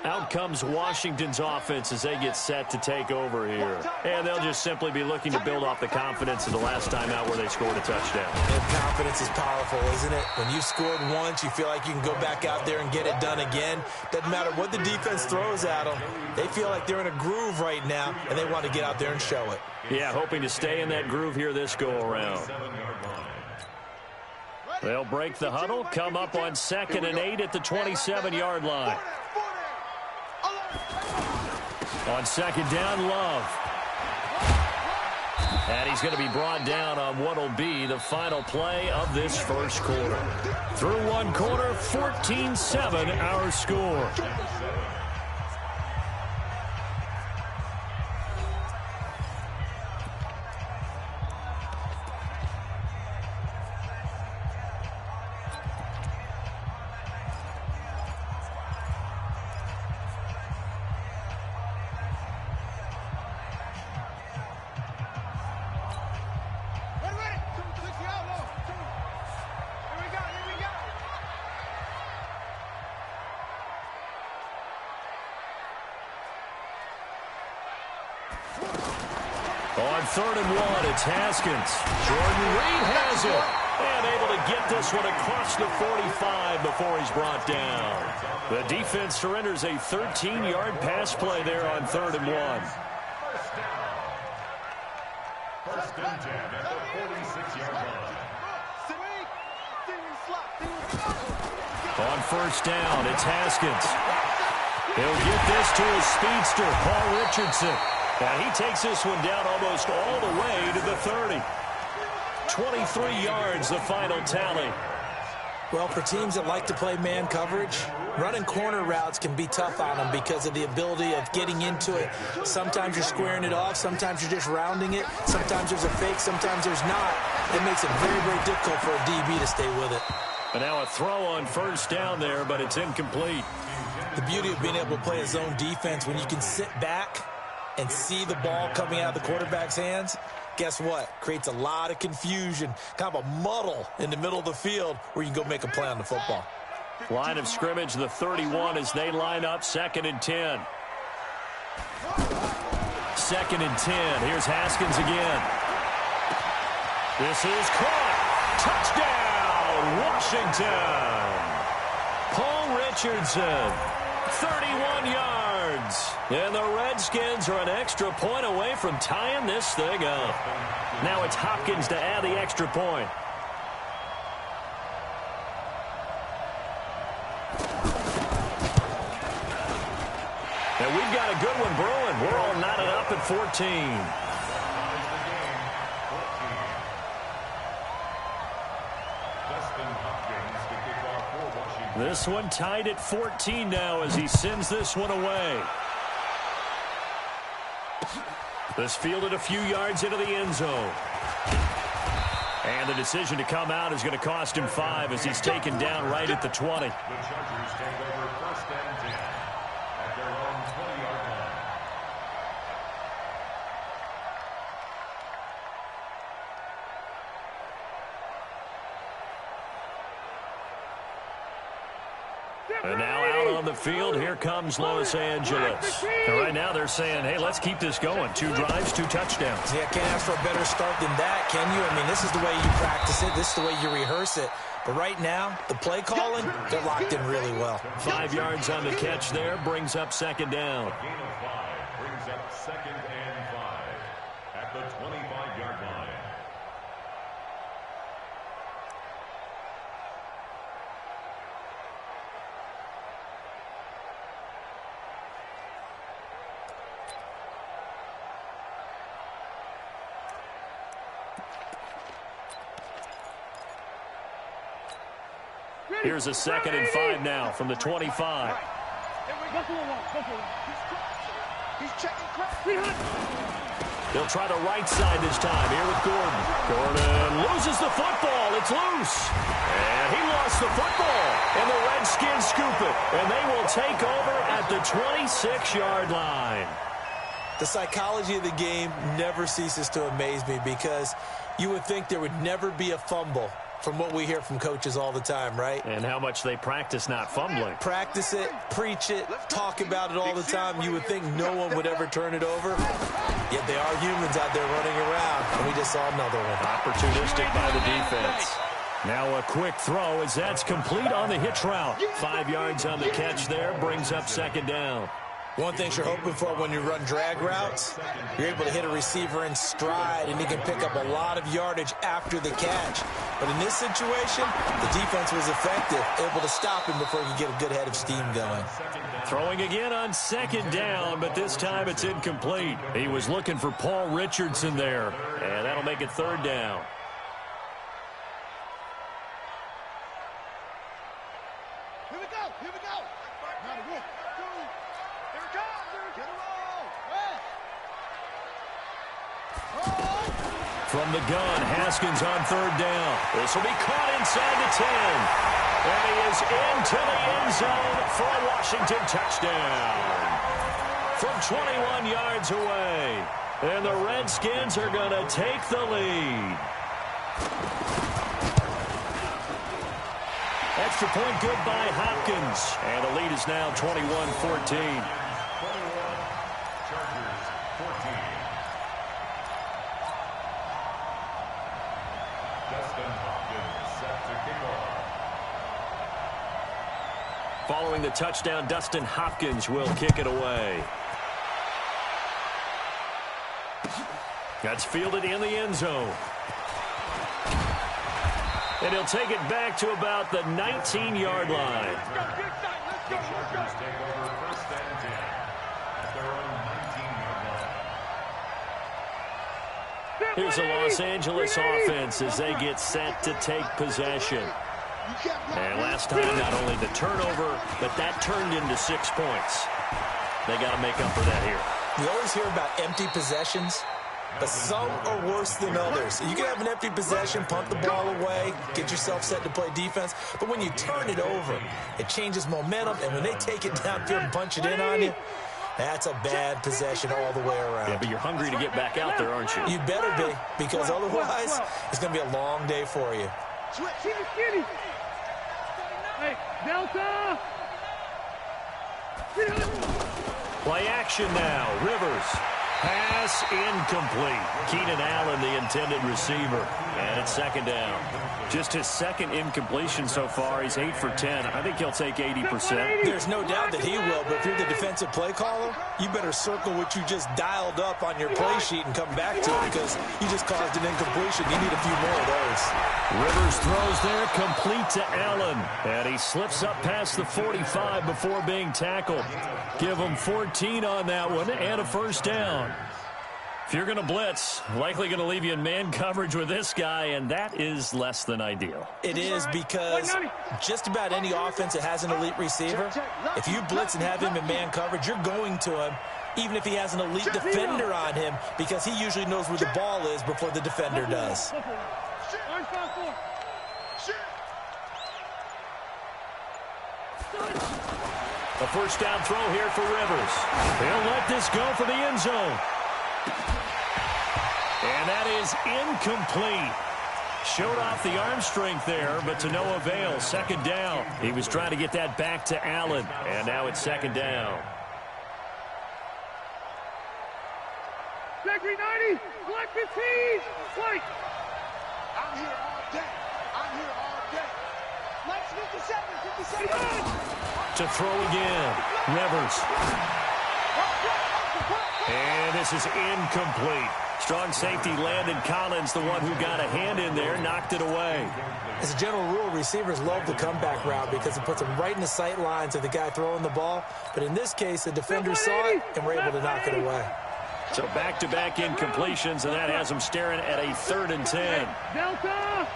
Out comes Washington's offense as they get set to take over here. And they'll just simply be looking to build off the confidence of the last time out where they scored a touchdown. And confidence is powerful, isn't it? When you scored once, you feel like you can go back out there and get it done again. Doesn't matter what the defense throws at them. They feel like they're in a groove right now, and they want to get out there and show it. Yeah, hoping to stay in that groove here this go-around. They'll break the huddle, come up on 2nd and 8 at the 27-yard line. On 2nd down, Love. And he's going to be brought down on what will be the final play of this first quarter. Through one quarter, 14-7 our score. On 3rd and 1, it's Haskins. Jordan Reed has it. And able to get this one across the 45 before he's brought down. The defense surrenders a 13-yard pass play there on 3rd and 1. First and 10 at the 46-yard line. On 1st down, it's Haskins. He'll get this to his speedster, Paul Richardson. And he takes this one down almost all the way to the 30. 23 yards, the final tally. Well, for teams that like to play man coverage, running corner routes can be tough on them because of the ability of getting into it. Sometimes you're squaring it off. Sometimes you're just rounding it. Sometimes there's a fake. Sometimes there's not. It makes it very, very difficult for a DB to stay with it. And now a throw on 1st down there, but it's incomplete. The beauty of being able to play a zone defense when you can sit back and see the ball coming out of the quarterback's hands, guess what? Creates a lot of confusion, kind of a muddle in the middle of the field where you can go make a play on the football. Line of scrimmage, the 31 as they line up, 2nd and 10. 2nd and 10. Here's Haskins again. This is caught. Touchdown, Washington. Paul Richardson, 31 yards. And the Redskins are an extra point away from tying this thing up. Now it's Hopkins to add the extra point. And we've got a good one brewing. We're all knotted up at 14. This one tied at 14 now as he sends this one away. This fielded a few yards into the end zone. And the decision to come out is going to cost him 5 as he's taken down right at the 20. The Chargers take over 1st and 10 at their own 20-yard line. And now out on the field, here comes Los Angeles. And right now they're saying, hey, let's keep this going. 2 drives, 2 touchdowns. Yeah, can't ask for a better start than that, can you? I mean, this is the way you practice it. This is the way you rehearse it. But right now, the play calling, they're locked in really well. 5 yards on the catch there, brings up 2nd down. A gain of 5 brings up 2nd and 5 at the 25-yard line. Here's a 2nd and 5 now from the 25. They'll try the right side this time here with Gordon. Gordon loses the football. It's loose. And he lost the football. And the Redskins scoop it. And they will take over at the 26-yard line. The psychology of the game never ceases to amaze me because you would think there would never be a fumble from what we hear from coaches all the time, right? And how much they practice not fumbling. Practice it, preach it, talk about it all the time. You would think no one would ever turn it over. Yet they are humans out there running around, and we just saw another one. Opportunistic by the defense. Now a quick throw as that's complete on the hitch route. 5 yards on the catch there, brings up second down. One thing you're hoping for when you run drag routes, you're able to hit a receiver in stride, and he can pick up a lot of yardage after the catch. But in this situation, the defense was effective, able to stop him before he could get a good head of steam going. Throwing again on second down, but this time it's incomplete. He was looking for Paul Richardson there, and that'll make it third down. Here we go. Here we go. Now the 1, 2. Here it comes. Get a roll. From the gun, Haskins on third down. This will be caught inside the 10. And he is into the end zone for a Washington touchdown. From 21 yards away. And the Redskins are going to take the lead. Extra point good by Hopkins. And the lead is now 21-14. Following the touchdown, Dustin Hopkins will kick it away. That's fielded in the end zone. And he'll take it back to about the 19-yard line. Here's the Los Angeles offense as they get set to take possession. And last time, not only the turnover, but that turned into 6 points. They got to make up for that here. We always hear about empty possessions, but some are worse than others. You can have an empty possession, punt the ball away, get yourself set to play defense, but when you turn it over, it changes momentum, and when they take it downfield and punch it in on you, that's a bad possession all the way around. Yeah, but you're hungry to get back out there, aren't you? You better be, because otherwise, it's going to be a long day for you. Hey, Delta! Play action now. Rivers. Pass incomplete. Keenan Allen, the intended receiver. And it's second down. Just his second incompletion so far. He's 8 for 10. I think he'll take 80%. There's no doubt that he will, but if you're the defensive play caller, you better circle what you just dialed up on your play sheet and come back to it because you just caused an incompletion. You need a few more of those. Rivers throws there, complete to Allen. And he slips up past the 45 before being tackled. Give him 14 on that one and a first down. If you're going to blitz, likely going to leave you in man coverage with this guy, and that is less than ideal. It is because just about any offense that has an elite receiver, if you blitz and have him in man coverage, you're going to him, even if he has an elite defender on him, because he usually knows where the ball is before the defender does. A first down throw here for Rivers. He'll let this go for the end zone. And that is incomplete. Showed off the arm strength there, but to no avail. Second down. He was trying to get that back to Allen. And now it's second down. Secondary 90, black 15, white. I'm here all day. I'm here all day. Let's 57, 57. To throw again. Rivers. And this is incomplete. Strong safety Landon Collins, the one who got a hand in there, knocked it away. As a general rule, receivers love the comeback route because it puts them right in the sight lines of the guy throwing the ball. But in this case, the defender saw it and were able to knock it away. So back-to-back incompletions, and that has them staring at a 3rd and 10. Delta!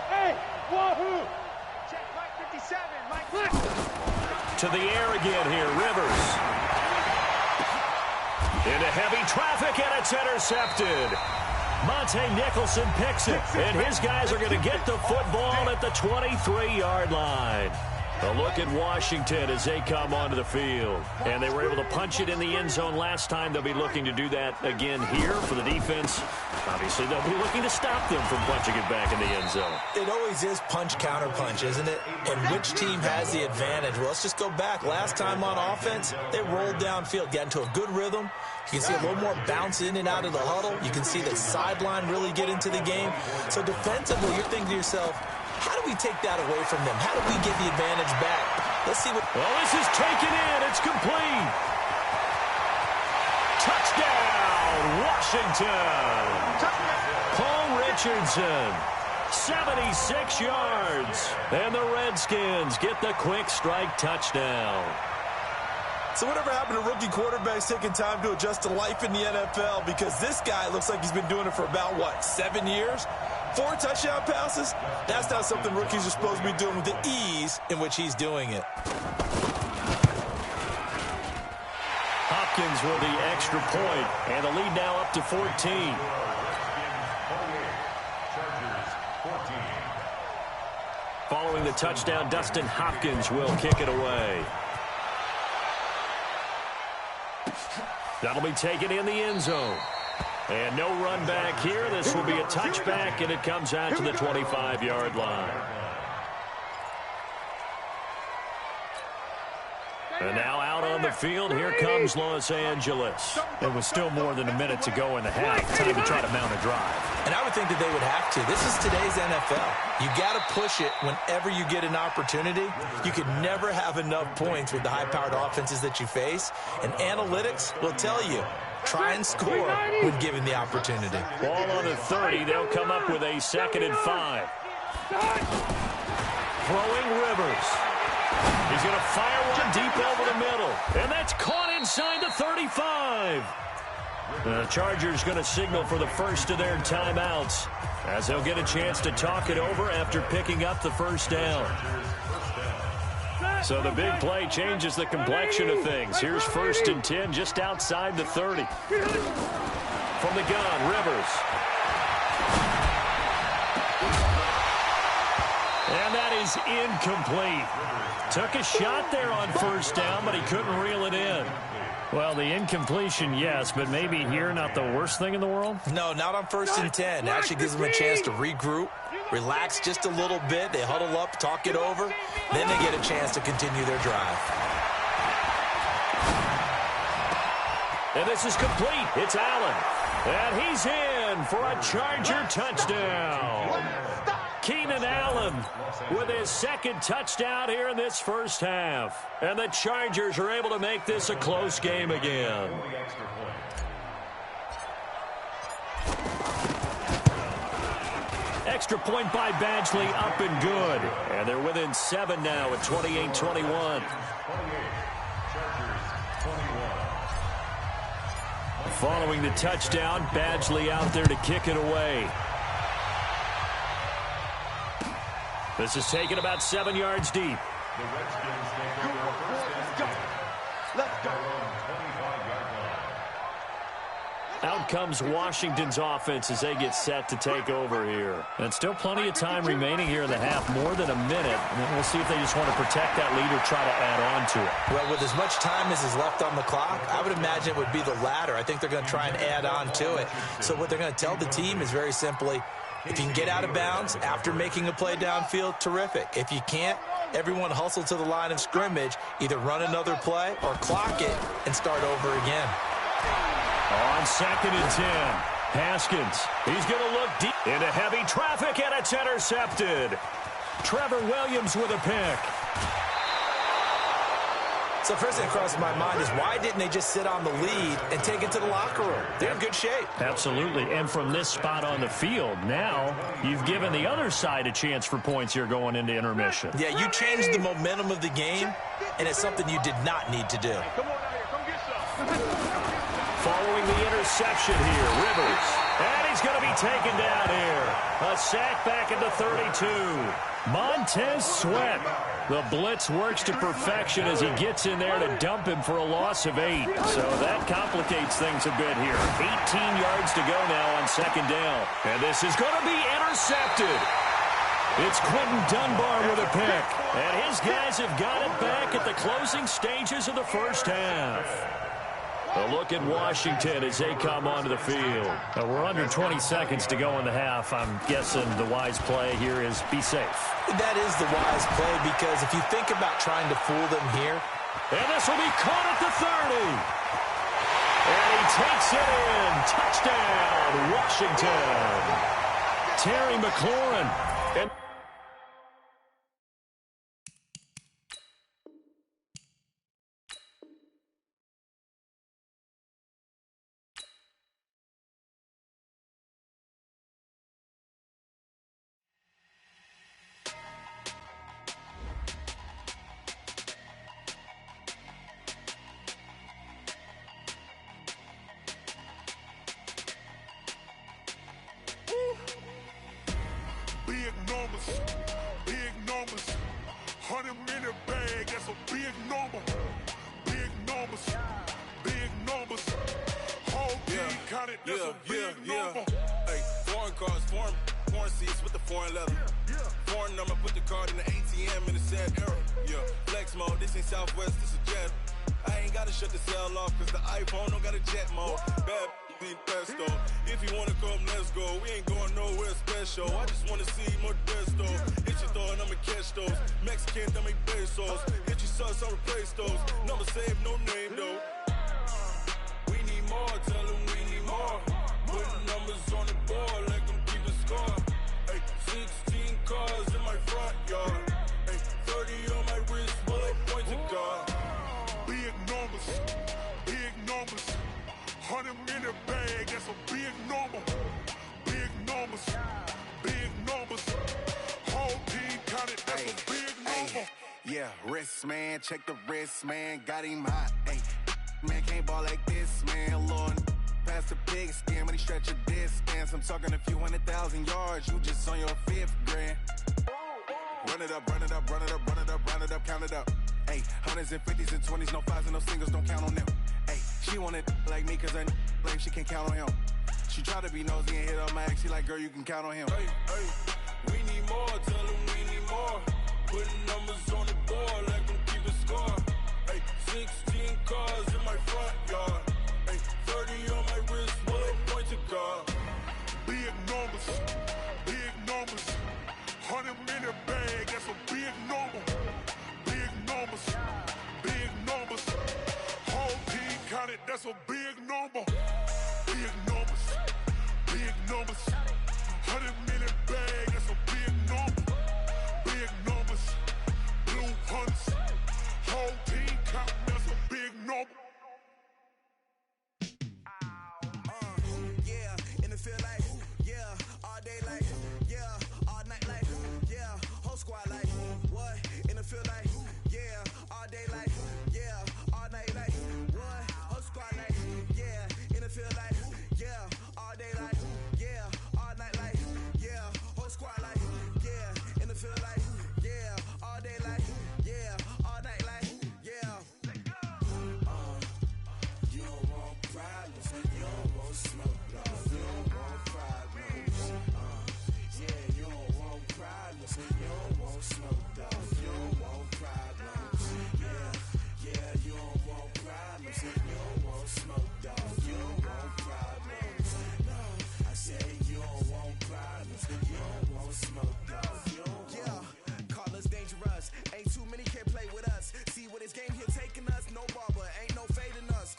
Hey, wahoo! Check Mike 57, Mike. To the air again here, Rivers. Into heavy traffic, and it's intercepted. Monte Nicholson picks it, and his guys are going to get the football at the 23-yard line. A look at Washington as they come onto the field. And they were able to punch it in the end zone last time. They'll be looking to do that again here for the defense. Obviously, they'll be looking to stop them from punching it back in the end zone. It always is punch-counter-punch, isn't it? And which team has the advantage? Well, let's just go back. Last time on offense, they rolled downfield, got into a good rhythm. You can see a little more bounce in and out of the huddle. You can see the sideline really get into the game. So defensively, you're thinking to yourself, how do we take that away from them? How do we get the advantage back? Let's see what... Well, this is taken in. It's complete. Touchdown, Washington. Paul Richardson, 76 yards. And the Redskins get the quick strike touchdown. So whatever happened to rookie quarterbacks taking time to adjust to life in the NFL? Because this guy looks like he's been doing it for about, 7 years? 4 touchdown passes? That's not something rookies are supposed to be doing with the ease in which he's doing it. Hopkins with the extra point, and the lead now up to 14. Following the touchdown, Dustin Hopkins will kick it away. That'll be taken in the end zone. And no run back here. This will be a touchback, and it comes out to the 25-yard line. And now out on the field, here comes Los Angeles. There was still more than a minute to go in the half. Time to try to mount a drive. And I would think that they would have to. This is today's NFL. You got to push it whenever you get an opportunity. You can never have enough points with the high-powered offenses that you face. And analytics will tell you, try and score when given the opportunity. Ball on the 30. They'll come up with a 2nd and 5. Throwing Rivers. He's going to fire one deep over the middle. And that's caught inside the 35. The Chargers going to signal for the first of their timeouts as they'll get a chance to talk it over after picking up the first down. So the big play changes the complexion of things. Here's 1st and 10 just outside the 30. From the gun, Rivers. And that is incomplete. Took a shot there on 1st down, but he couldn't reel it in. Well, the incompletion, yes, but maybe here not the worst thing in the world? No, not on 1st and 10. Actually gives them a chance to regroup, relax just a little bit. They huddle up, talk it over. Then they get a chance to continue their drive. And this is complete. It's Allen. And he's in for a Charger touchdown. Keenan Allen with his 2nd touchdown here in this first half. And the Chargers are able to make this a close game again. Extra point by Badgley, up and good. And they're within 7 now at 28-21. Following the touchdown, Badgley out there to kick it away. This is taken about 7 yards deep. The Redskins take over first and 10. Let's go. 25-yard line. Out comes Washington's offense as they get set to take over here. And still plenty of time remaining here in the half, more than a minute. And we'll see if they just want to protect that lead or try to add on to it. Well, with as much time as is left on the clock, I would imagine it would be the latter. I think they're going to try and add on to it. So what they're going to tell the team is very simply, if you can get out of bounds after making a play downfield, terrific. If you can't, everyone hustle to the line of scrimmage, either run another play or clock it and start over again. On 2nd and 10, Haskins. He's going to look deep into heavy traffic, and it's intercepted. Trevor Williams with a pick. So first thing that crosses my mind is, why didn't they just sit on the lead and take it to the locker room? They're in good shape. Absolutely. And from this spot on the field, now you've given the other side a chance for points here going into intermission. Yeah, you changed the momentum of the game, and it's something you did not need to do. Come on out here. Come get some. Following the interception here, Rivers. And he's going to be taken down here. A sack back at the 32. Montez Sweat. The blitz works to perfection as he gets in there to dump him for a loss of 8. So that complicates things a bit here. 18 yards to go now on 2nd down. And this is going to be intercepted. It's Quentin Dunbar with a pick. And his guys have got it back at the closing stages of the first half. A look at Washington as they come onto the field. We're under 20 seconds to go in the half. I'm guessing the wise play here is be safe. That is the wise play, because if you think about trying to fool them here. And this will be caught at the 30. And he takes it in. Touchdown, Washington. Terry McLaurin. And Big numbers, 100-minute bag, that's a big number. Big numbers, whole team counted, that's a big number. Hey, foreign cars, foreign seats with the foreign leather. Foreign number, put the card in the ATM in the sad era. Yeah, flex mode, this ain't Southwest, this a jet. I ain't gotta shut the cell off, cause the iPhone don't got a jet mode. Bad pesto. If you wanna come, let's go. We ain't going nowhere special. I just wanna see more desto. Hit your thought, I'ma catch those. Mexican, dummy pesos. Hit your sus, I'll replace those. Number saved, no name though. We need more, tell them we need more. Putting numbers on the board like I'm keeping score. Hey, 16 cars in my front yard. Hey, 30 on my wrist while I point to God. Big numbers, 100-minute bag, that's a big number. Big numbers, whole team counted, that's a big number. Yeah, wrist man, check the wrist man, got him hot. Ay, man can't ball like this, man. Lord, past the pig skin, but he stretch a distance. I'm talking a few 100,000 yards, you just on your 5th grand. Run it up, count it up. Ay, hundreds and 50s and 20s, no 5s and no singles, don't count on them. Ay, she want it like me, cause I like she can't count on him. She try to be nosy and hit on my ex, she like, girl, you can count on him. Hey, we need more, tell them we need more. Putting numbers on the board like I'm keeping score. Hey, 16 cars in my front yard. Hey, 30 on my wrist while I point to God. Big numbers, 100-minute bag, that's a big number. Big numbers, whole team counted, that's a big number. Big numbers, 100-minute bag, that's a big number. Big numbers, blue hunts, whole team counting, that's a big number. Yeah, in the field like, yeah, all day like, yeah, all night like, yeah, whole squad like, what? In the field like, yeah, all day like, yeah, all night like, what? Whole squad like, yeah, in the field like, yeah, all day like, yeah, all night like, yeah, whole squad like, yeah, in the field like, yeah, all day like, yeah, all night like, yeah. You don't want problems, you don't want smoke, dog. You don't want problems. Yeah, you don't want problems, you don't want smoke, dog. You don't want problems. Yeah, you don't want problems, you don't want smoke, dog. You don't want problems. No, I said you don't want problems, you don't want smoke, dog. You don't want. Call us dangerous. Ain't too many can play with us. See what this game here taking us. No barber, ain't no fading us.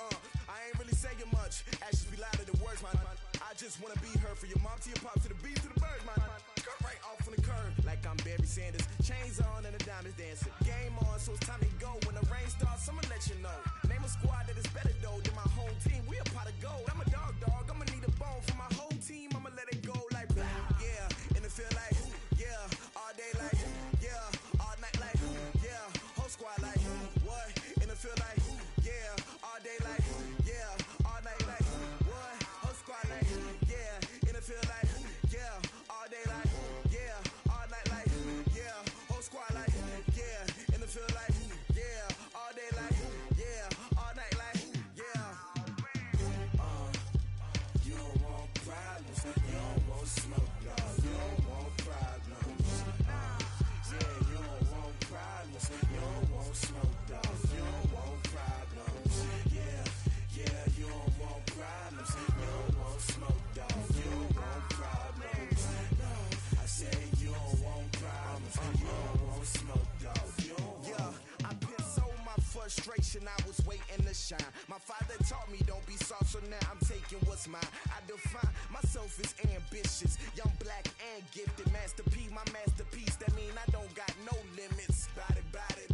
I ain't really saying much. Actions be louder than words, man. I just wanna be heard for your mom to your pop to the beat to the birds, man. Cut right off on the curb like I'm Barry Sanders. Chains on and the diamonds dancing. Game on, so it's time to go. When the rain starts, I'ma let you know. Name a squad that is better though than my home team. We a pot of gold. I'm a dog. I'ma need a bone for my whole team. I'ma let it go like yeah. In the field like yeah. All day like yeah. All night like yeah. Whole squad like what? In the field like yeah. All day like yeah. All night like what? Whole squad like yeah. In the field like yeah. All day like yeah. All night like yeah. Whole squad like yeah. In the field like yeah. All day like yeah. All night like yeah. You don't want problems. generation, I was waiting to shine. My father taught me don't be soft, so now I'm taking what's mine. I define myself as ambitious, young, black, and gifted. Master P, my masterpiece, that mean I don't got no limits. Bout it,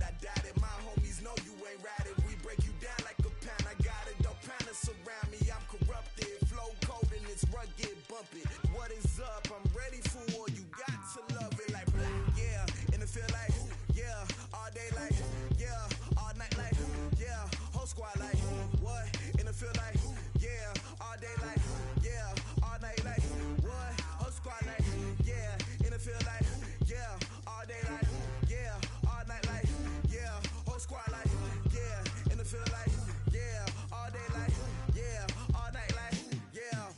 I doubt it. My homies know you ain't ratted. We break you down like a pound. I got it, don't panic surround me. I'm corrupted, flow cold and it's rugged, bump it. What is up? I'm ready for war. You got to love it like black, yeah. And it feel like, yeah. All day like, yeah. All night like, yeah. Whole squad like, what? And it feel like, yeah. All day like, yeah. All night like, what? Whole squad like, yeah. And it feel like, yeah. All day like, yeah. All night like, yeah. Whole squad like, yeah. And it feel like, yeah. All day like, yeah. All night like, yeah.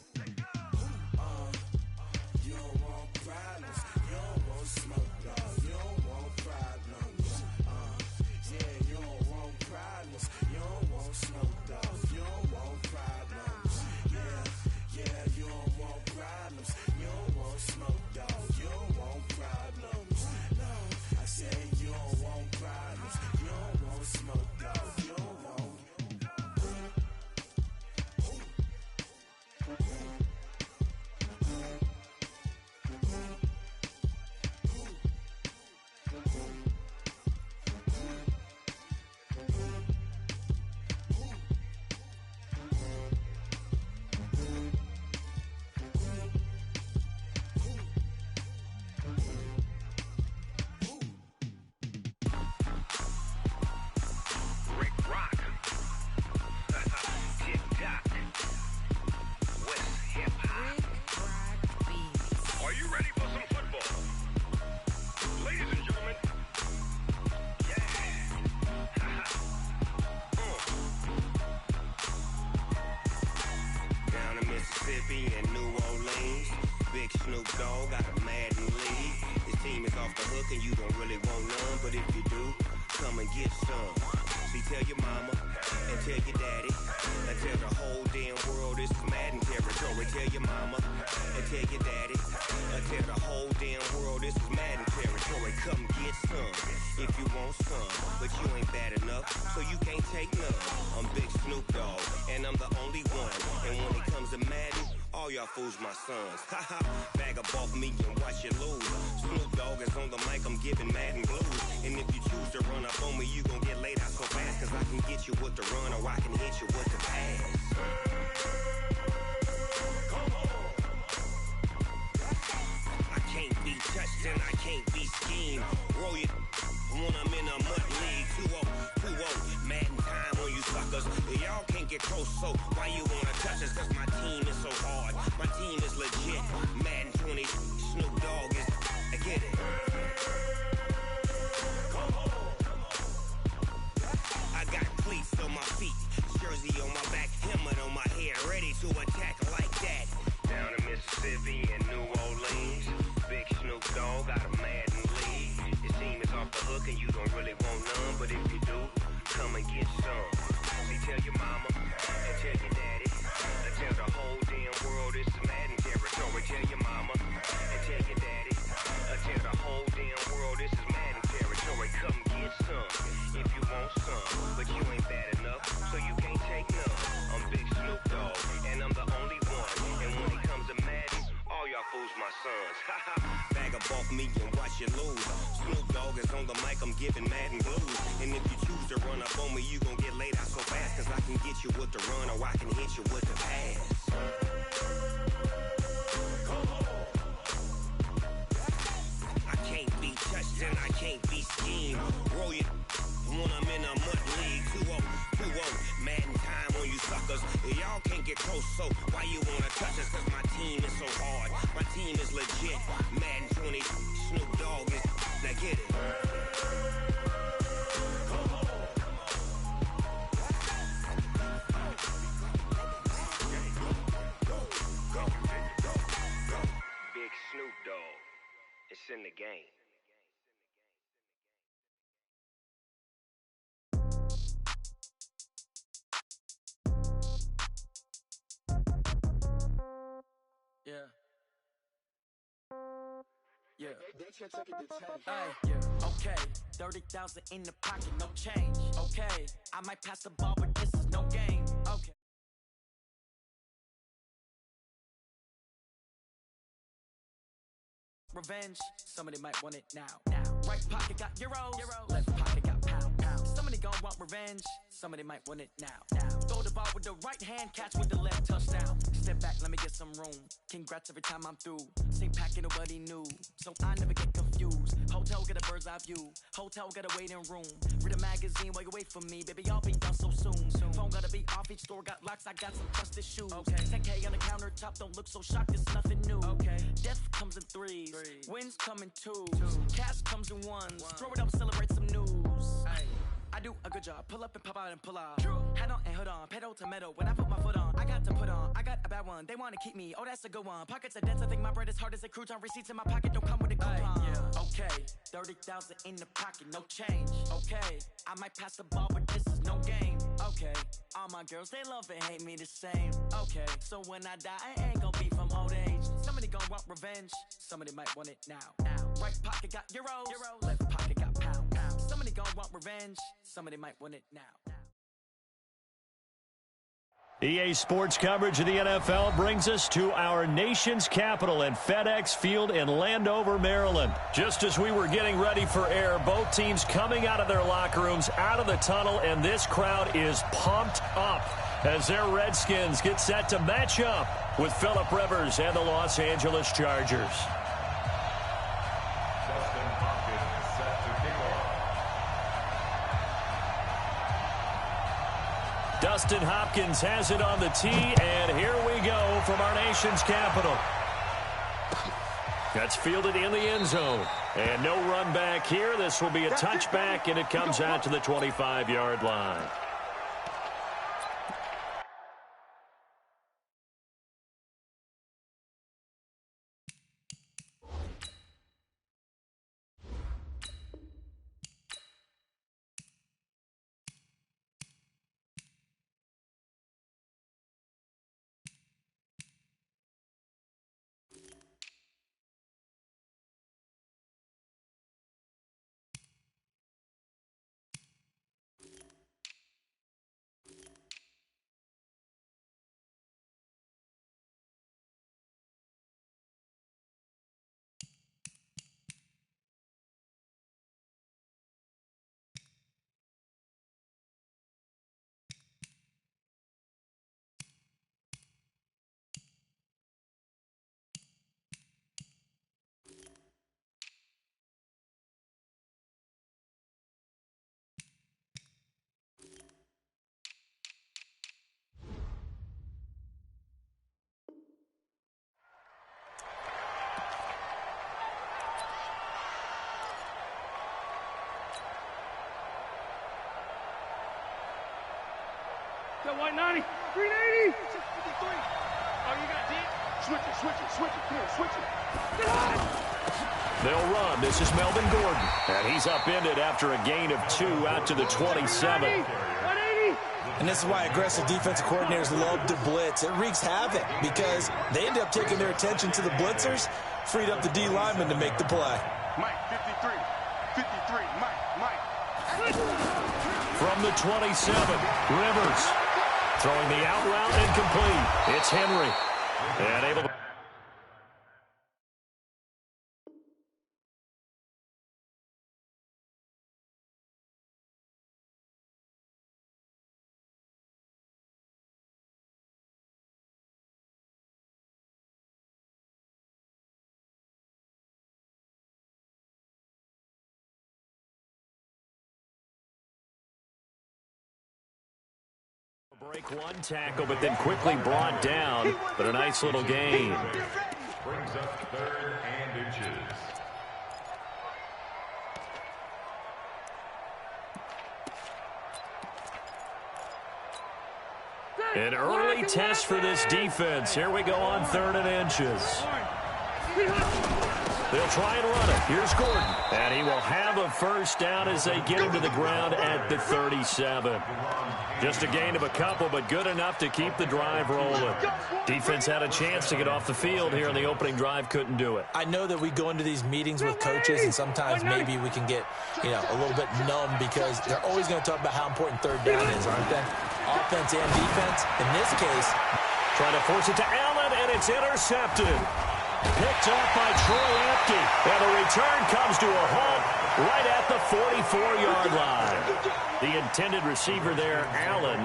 You don't want problems. You don't want smoke, dog. You don't want problems. Yeah, you don't want problems. You don't want smoke, dog. You don't want problems. Yeah, you don't want problems. You don't want smoke, dog. You don't want problems. No, I said you don't want problems. You don't want smoke, dog. You don't want. Fools my sons. Haha, bag up off me and watch you lose. Snoop Dogg is on the mic, I'm giving Madden blues. And if you choose to run up on me, you gon' get laid out so fast. Cause I can get you with the run or I can hit you with the pass. Come on. I can't be touched and I can't be schemed. Roll you when I'm in a mud league. 2-0, Madden time on you suckers. Y'all can't get close, so why you wanna touch us? Cause my team is so hard. My team is legit. Madden 20, Snoop Dogg is. I get it. Come on. I got cleats on my feet, jersey on my back, helmet on my head, ready to attack like that. Down in Mississippi and New Orleans, big Snoop Dogg got a Madden league. Your team is off the hook and you don't really want none, but if you do, come and get some. See, tell your mama and tell your daddy, and tell the whole damn world it's Madden territory. Tell your mama and tell your daddy, and tell the whole damn world this is Madden territory. Come get some if you want some, but you ain't bad enough, so you can't take none. I'm Big Snoop Dogg, and I'm the only one. And when it comes to Madden, all y'all fools my sons. Bag up off me and watch you lose. Snoop Dogg is on the mic, I'm giving Madden blues. And if you choose to run up on me, you gon' get laid out so fast. Cause I can get you with the run or I can hit you with the pass. Come on. I can't be touched and I can't be schemed. Roll you when I'm in a mud league. 2-0, Madden time on you suckers. Y'all can't get close, so why you wanna touch us? Cause my team is so hard. My team is legit. Madden 20, Snoop Dogg is. Now get it. Come on. Go. Big Snoop Dogg. It's in the game. Yeah. Yeah. Yeah, okay. 30,000 in the pocket, no change. Okay, I might pass the ball, but this is no game. Okay. Revenge, somebody might want it now. Right pocket got euros, left pocket got pound. Somebody gon' want revenge, somebody might want it now. Throw the ball with the right hand, catch with the left, touchdown. Step back, let me get some room. Congrats every time I'm through. Same packet, nobody knew, so I never get confused. Hotel get a bird's eye view, hotel got a waiting room. Read a magazine while you wait for me, baby, I'll be done so soon. Phone gotta be off, each store got locks, I got some trusted shoes. Okay, 10K on the countertop, don't look so shocked, it's nothing new. Okay, death comes in threes. Wins come in twos. Cash comes in ones. Throw it up, celebrate some news. Ay, I do a good job. Pull up and pop out and pull out. Head on and hood on. Pedal to metal. When I put my foot on, I got to put on. I got a bad one. They want to keep me. Oh, that's a good one. Pockets are dense. I think my bread is hard as a crouton. Receipts in my pocket don't come with a coupon. Yeah. Okay, 30,000 in the pocket, no change. Okay, I might pass the ball, but this is no game. Okay, all my girls, they love and hate me the same. Okay, so when I die, I ain't gonna be from old age. Somebody gon' want revenge, somebody might want it now. Right pocket got euros, left pocket got pound. Somebody gon' want revenge, somebody might want it now. EA Sports coverage of the NFL brings us to our nation's capital in FedEx Field in Landover, Maryland. Just as we were getting ready for air, both teams coming out of their locker rooms, out of the tunnel, and this crowd is pumped up as their Redskins get set to match up with Phillip Rivers and the Los Angeles Chargers. Dustin Hopkins has it on the tee, and here we go from our nation's capital. That's fielded in the end zone. And no run back here. This will be a touchback, and it comes out to the 25-yard line. Got white 90, 380, 653. Oh, you got deep? Switch it. Come here, switch it. They'll run. This is Melvin Gordon. And he's upended after a gain of 2 out to the 27. 180. And this is why aggressive defensive coordinators love to blitz. It wreaks havoc because they end up taking their attention to the blitzers, freed up the D lineman to make the play. Mike, 53, Mike. From the 27, Rivers throwing the out route incomplete. It's Henry. And able to... Break one tackle, but then quickly brought down. But a nice little gain. Brings up 3rd and inches. An early test for this defense. Here we go on 3rd and inches. They'll try and run it. Here's Gordon. And he will have a first down as they get him to the ground at the 37. Just a gain of a couple, but good enough to keep the drive rolling. Defense had a chance to get off the field here in the opening drive, couldn't do it. I know that we go into these meetings with coaches, and sometimes maybe we can get, a little bit numb because they're always going to talk about how important third down is, aren't they? Offense and defense. In this case, trying to force it to Allen, and it's intercepted. Picked off by Troy Apke. And the return comes to a halt right at the 44-yard line. The intended receiver there, Allen.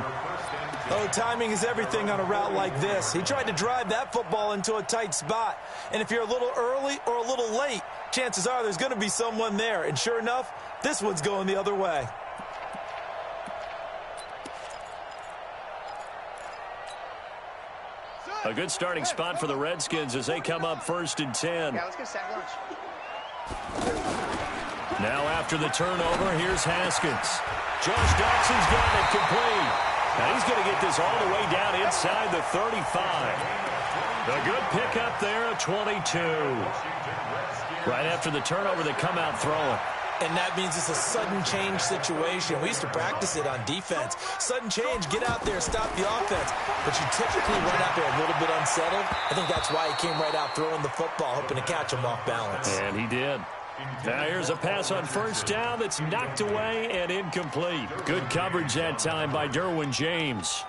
Oh, timing is everything on a route like this. He tried to drive that football into a tight spot. And if you're a little early or a little late, chances are there's going to be someone there. And sure enough, this one's going the other way. A good starting spot for the Redskins as they come up 1st and 10. Yeah, let's get sack lunch. Now after the turnover, here's Haskins. Josh Doxson's got it complete. Now he's going to get this all the way down inside the 35. A good pickup there at 22. Right after the turnover, they come out throwing. and that means it's a sudden change situation. We used to practice it on defense. Sudden change, get out there, stop the offense. But you typically run out there a little bit unsettled. I think that's why he came right out throwing the football, hoping to catch him off balance. And he did. Now here's a pass on first down that's knocked away and incomplete. Good coverage that time by Derwin James.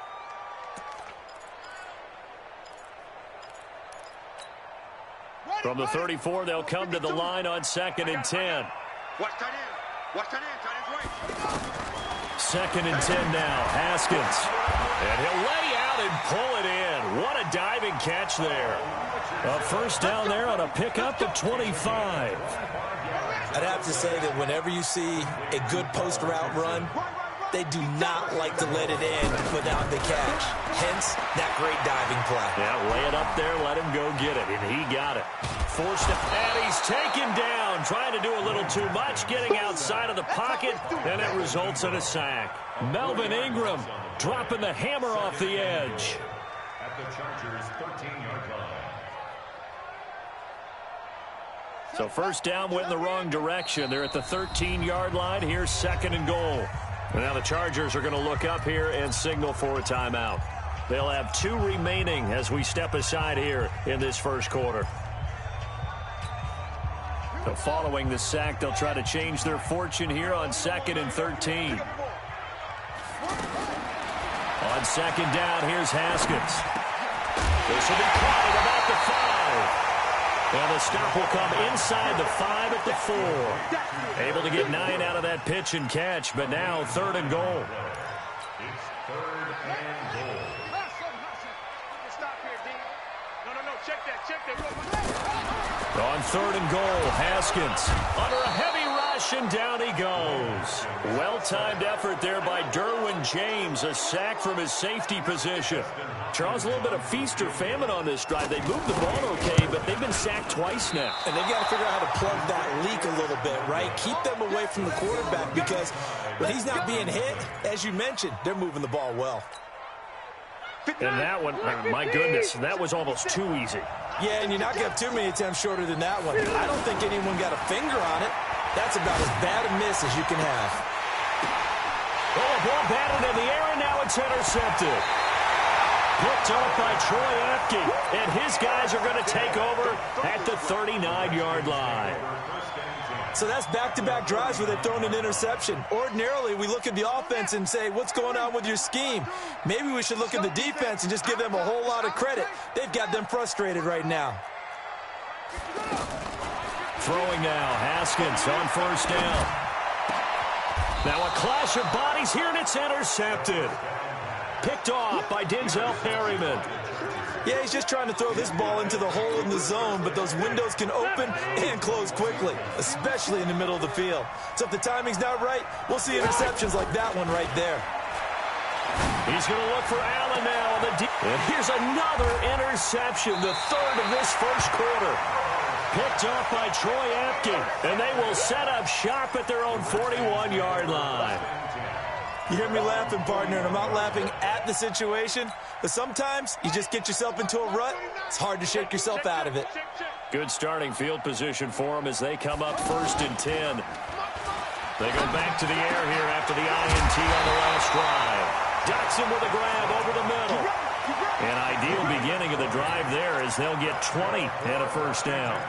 From the 34, they'll come to the line on 2nd and 10. Watch tight end. Watch tight end. Tight end's right. 2nd and 10 now. Haskins. And he'll lay out and pull it in. What a diving catch there. A first down there on a pickup of 25. I'd have to say that whenever you see a good post route run, they do not like to let it in without the catch. Hence, that great diving play. Yeah, lay it up there, let him go get it, and he got it. Forced it, and he's taken down, trying to do a little too much, getting outside of the pocket, and it results in a sack. Melvin Ingram dropping the hammer off the edge. At the Chargers' 13-yard line. So first down went in the wrong direction. They're at the 13-yard line. Here's 2nd and goal. And now the Chargers are going to look up here and signal for a timeout. They'll have 2 remaining as we step aside here in this first quarter. So following the sack, they'll try to change their fortune here on 2nd and 13. On 2nd down, here's Haskins. This will be caught at about the 5. And the stop will come inside the 5 at the 4. Able to get 9 out of that pitch and catch, but now 3rd and goal. It's 3rd and goal. Stop here, D. No, check that. On 3rd and goal, Haskins under a heavy rush, and down he goes. Well-timed effort there by Derwin James, a sack from his safety position. Charles, a little bit of feast or famine on this drive. They moved the ball okay, but they've been sacked twice now. And they've got to figure out how to plug that leak a little bit, right? Keep them away from the quarterback, because when he's not being hit, as you mentioned, they're moving the ball well. And that one, my goodness, that was almost too easy. Yeah, and you're not going to have too many attempts shorter than that one. I don't think anyone got a finger on it. That's about as bad a miss as you can have. Oh, a ball batted in the air, and now it's intercepted. Picked up by Troy Apke, and his guys are going to take over at the 39-yard line. So that's back-to-back drives where they've thrown an interception. Ordinarily, we look at the offense and say, what's going on with your scheme? Maybe we should look at the defense and just give them a whole lot of credit. They've got them frustrated right now. Throwing now, Haskins on first down. Now a clash of bodies here, and it's intercepted. Picked off by Denzel Perryman. Yeah, he's just trying to throw this ball into the hole in the zone, but those windows can open and close quickly, especially in the middle of the field. So if the timing's not right, we'll see interceptions like that one right there. He's going to look for Allen now on the deep. And here's another interception, the 3rd of this first quarter. Picked off by Troy Apke, and they will set up shop at their own 41-yard line. You hear me laughing, partner, and I'm not laughing at the situation, but sometimes you just get yourself into a rut. It's hard to shake yourself out of it. Good starting field position for them as they come up 1st and 10. They go back to the air here after the INT on the last drive. Dotson with a grab over the middle. An ideal beginning of the drive there as they'll get 20 and a 1st down.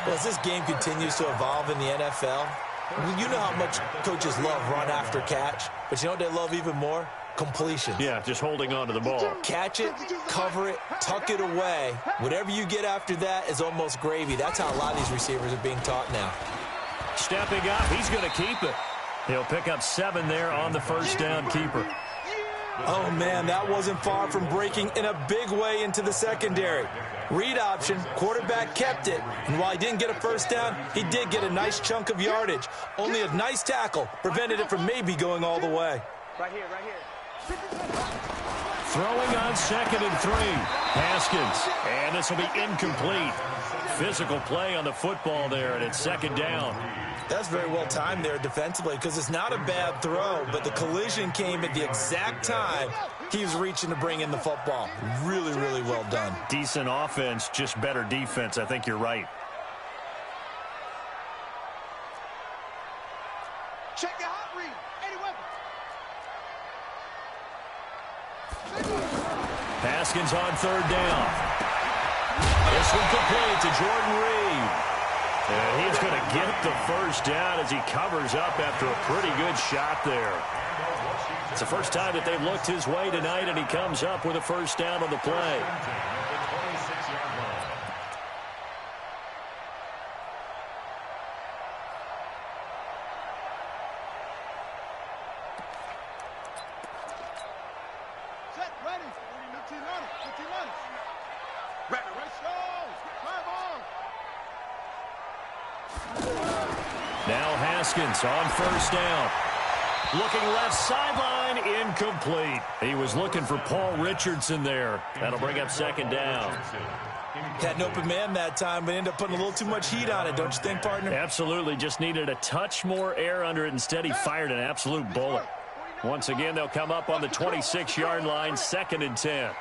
Well, as this game continues to evolve in the NFL, you know how much coaches love run after catch, but you know what they love even more? Completions. Yeah, just holding on to the ball. Catch it, cover it, tuck it away. Whatever you get after that is almost gravy. That's how a lot of these receivers are being taught now. Stepping up, he's going to keep it. He'll pick up 7 there on the 1st down keeper. Oh, man, that wasn't far from breaking in a big way into the secondary. Read option, quarterback kept it, and while he didn't get a 1st down, he did get a nice chunk of yardage. Only a nice tackle prevented it from maybe going all the way. Right here, right here. Throwing on 2nd and 3. Haskins, and this will be incomplete. Physical play on the football there, and it's 2nd down. That's very well timed there defensively because it's not a bad throw, but the collision came at the exact time he was reaching to bring in the football. Really, really well done. Decent offense, just better defense. I think you're right. Check your hot read. Any weapon. Haskins on 3rd down. This one complete to Jordan Reed. And he's going to get the 1st down as he covers up after a pretty good shot there. It's the first time that they've looked his way tonight, and he comes up with a 1st down on the play. Set, ready. 15 on it. 15 on it. Ready, ready. Go. Drive on. Now Haskins on 1st down. Looking left sideline, incomplete. He was looking for Paul Richardson there. That'll bring up 2nd down. Had an open man that time, but ended up putting a little too much heat on it, don't you think, partner? Absolutely, just needed a touch more air under it. Instead, he fired an absolute bullet. Once again, they'll come up on the 26-yard line, 2nd and 10.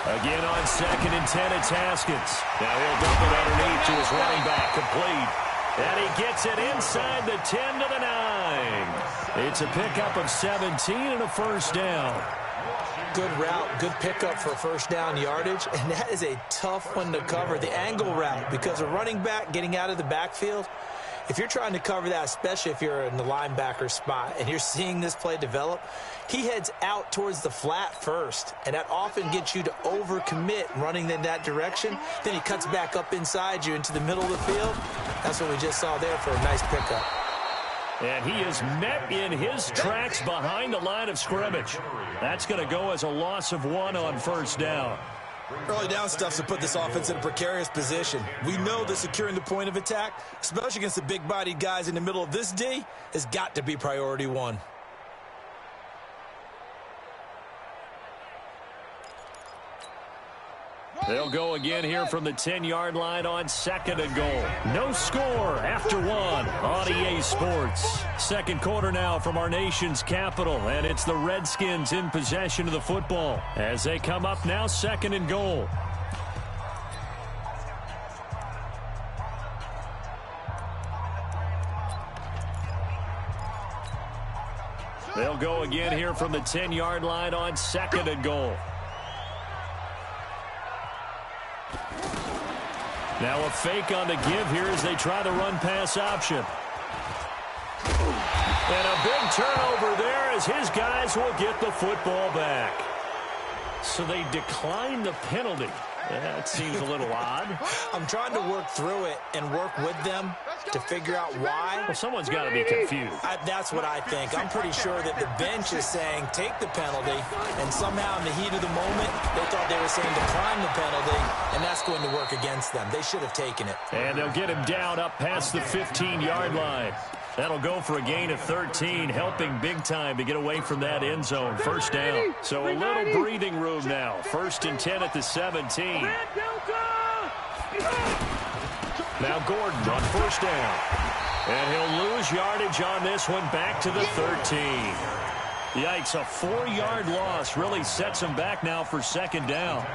Again on 2nd and 10, it's Haskins. Now he'll dump it underneath to his running back, complete. And he gets it inside the 10 to the 9. It's a pickup of 17 and a 1st down. Good route, good pickup for 1st down yardage, and that is a tough one to cover, the angle route, because a running back getting out of the backfield, if you're trying to cover that, especially if you're in the linebacker spot and you're seeing this play develop, he heads out towards the flat first, and that often gets you to overcommit running in that direction. Then he cuts back up inside you into the middle of the field. That's what we just saw there for a nice pickup. And he is met in his tracks behind the line of scrimmage. That's going to go as a loss of 1 on 1st down. Early down stuff's to put this offense in a precarious position. We know that securing the point of attack, especially against the big-bodied guys in the middle of this D, has got to be priority 1. They'll go again here from the 10-yard line on 2nd and goal. No score after 1 on EA Sports. 2nd quarter now from our nation's capital, and it's the Redskins in possession of the football as they come up now 2nd and goal. They'll go again here from the 10-yard line on 2nd and goal. Now a fake on the give here as they try the run-pass option. And a big turnover there as his guys will get the football back. So they decline the penalty. That seems a little odd. I'm trying to work through it and work with them to figure out why. Well, someone's got to be confused. That's what I think. I'm pretty sure that the bench is saying take the penalty, and somehow in the heat of the moment, they thought they were saying decline the penalty, and that's going to work against them. They should have taken it. And they'll get him down up past the 15-yard line. That'll go for a gain of 13, helping big time to get away from that end zone. 1st down. So a little breathing room now. 1st and 10 at the 17. Now Gordon on first down. And he'll lose yardage on this one, back to the 13. Yikes, a 4-yard loss really sets him back now for second down.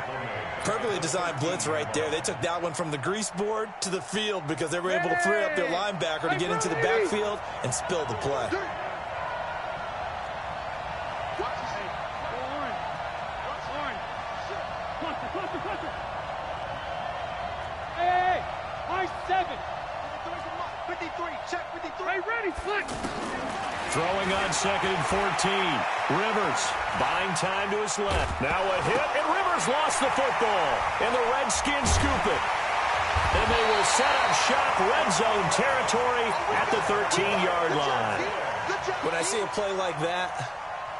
Perfectly designed blitz right there. They took that one from the grease board to the field because they were able to free up their linebacker to get into the backfield and spill the play. Hey, high 7. 53, check 53. Hey, ready, flick. Throwing on second and 14. Rivers buying time to his left. Now a hit, and Rivers lost the football. And the Redskins scoop it. And they will set up shop, red zone territory at the 13-yard line. When I see a play like that,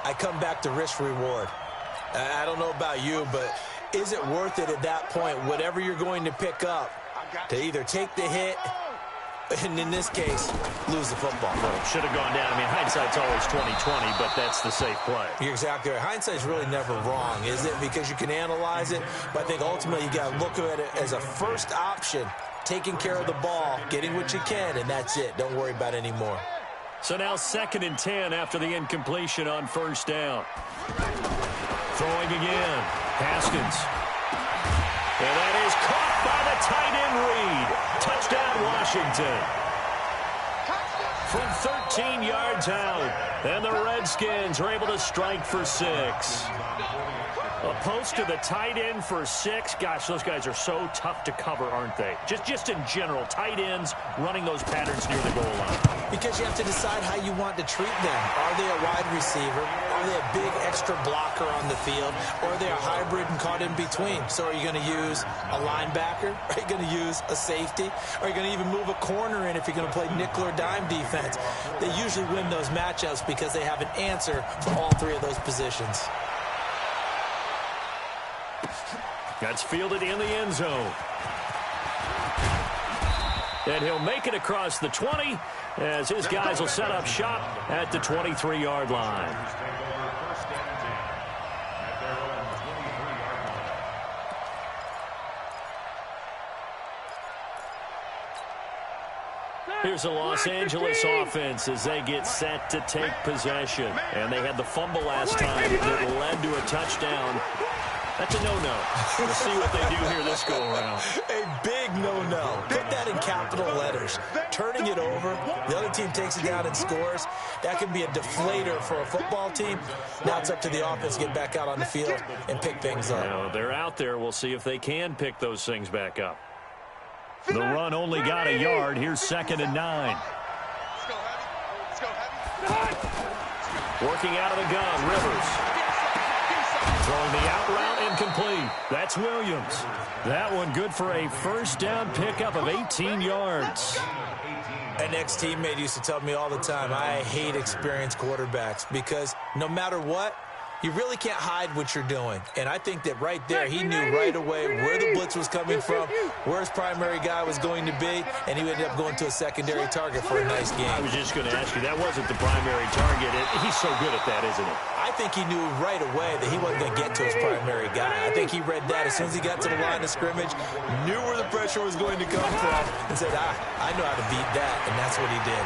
I come back to risk reward. I don't know about you, but is it worth it at that point, whatever you're going to pick up, to either take the hit, and in this case, lose the football? Well, should have gone down. I mean, hindsight's always 20/20, but that's the safe play. You're exactly right. Hindsight's really never wrong, is it? Because you can analyze it, but I think ultimately you got to look at it as a first option, taking care of the ball, getting what you can, and that's it. Don't worry about it anymore. So now 2nd and 10 after the incompletion on first down. Throwing again. Haskins. And that is caught by the tight end Reed. Touchdown, Washington. From 13 yards out. And the Redskins are able to strike for 6. A post to the tight end for 6. Gosh, those guys are so tough to cover, aren't they? Just in general, tight ends running those patterns near the goal line. Because you have to decide how you want to treat them. Are they a wide receiver? Are they a big extra blocker on the field? Or are they a hybrid and caught in between? So are you going to use a linebacker? Are you going to use a safety? Are you going to even move a corner in if you're going to play nickel or dime defense? They usually win those matchups because they have an answer for all 3 of those positions. That's fielded in the end zone. And he'll make it across the 20 as his guys will set up shop at the 23-yard line. Here's the Los Angeles offense as they get set to take possession. And they had the fumble last time that led to a touchdown. That's a no-no. We'll see what they do here this go-around. A big no-no. Put that in capital letters. Turning it over, the other team takes it down and scores. That can be a deflator for a football team. Now it's up to the offense to get back out on the field and pick things up. Now, they're out there. We'll see if they can pick those things back up. The run only got a yard. Here's 2nd and 9. Working out of the gun, Rivers. Throwing the out route incomplete. That's Williams. That one good for a first down pickup of 18 yards. An ex-teammate used to tell me all the time, I hate experienced quarterbacks because no matter what, you really can't hide what you're doing. And I think that right there, he knew right away where the blitz was coming from, where his primary guy was going to be, and he ended up going to a secondary target for a nice game. I was just going to ask you, that wasn't the primary target. He's so good at that, isn't he? I think he knew right away that he wasn't going to get to his primary guy. I think he read that as soon as he got to the line of scrimmage, knew where the pressure was going to come from, and said, I know how to beat that, and that's what he did.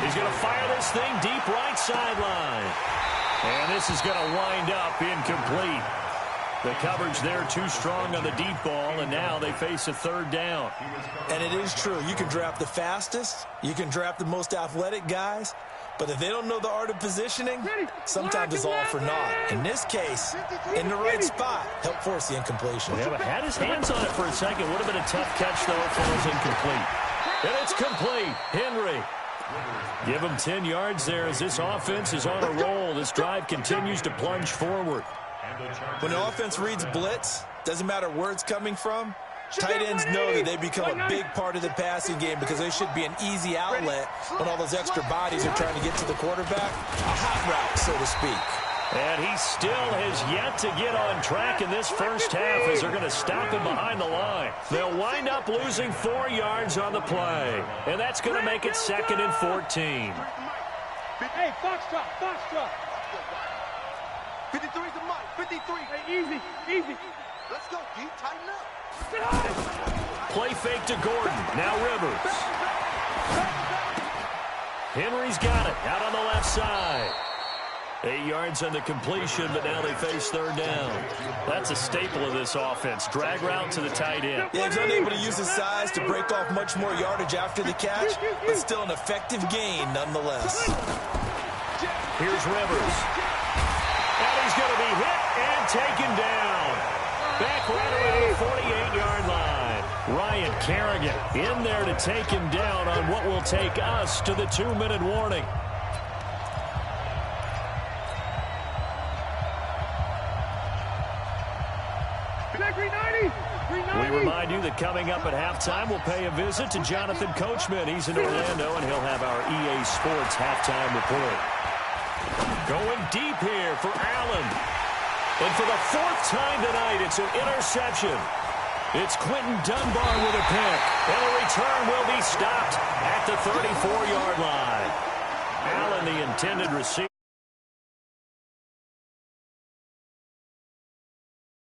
He's going to fire this thing deep right sideline. And this is going to wind up incomplete. The coverage there too strong on the deep ball, and now they face a 3rd down. And it is true. You can draft the fastest. You can draft the most athletic guys. But if they don't know the art of positioning, sometimes it's all for naught. In this case, in the right spot, help force the incompletion. Yeah, but had his hands on it for a second. Would have been a tough catch, though, if it was incomplete. And it's complete. Henry. Give him 10 yards there as this offense is on a roll. This drive continues to plunge forward. When the offense reads blitz, doesn't matter where it's coming from, tight ends know that they become a big part of the passing game because they should be an easy outlet when all those extra bodies are trying to get to the quarterback. A hot route, so to speak. And he still has yet to get on track in this first half as they're going to stop him behind the line. They'll wind up losing 4 yards on the play. And that's going to make it 2nd and 14. Hey, foxtrot. 53's the mic. 53. Hey, easy. Let's go, D. Tighten up. Play fake to Gordon. Now Rivers. Henry's got it. Out on the left side. 8 yards on the completion, but now they face third down. That's a staple of this offense. Drag route to the tight end. Yeah, he's unable to use his size to break off much more yardage after the catch, but still an effective gain nonetheless. Here's Rivers. And he's going to be hit and taken down. Back right around the 48-yard line. Ryan Kerrigan in there to take him down on what will take us to the 2-minute warning. We remind you that coming up at halftime, we'll pay a visit to Jonathan Coachman. He's in Orlando, and he'll have our EA Sports halftime report. Going deep here for Allen. And for the 4th time tonight, it's an interception. It's Quentin Dunbar with a pick. And the return will be stopped at the 34-yard line. Allen, the intended receiver.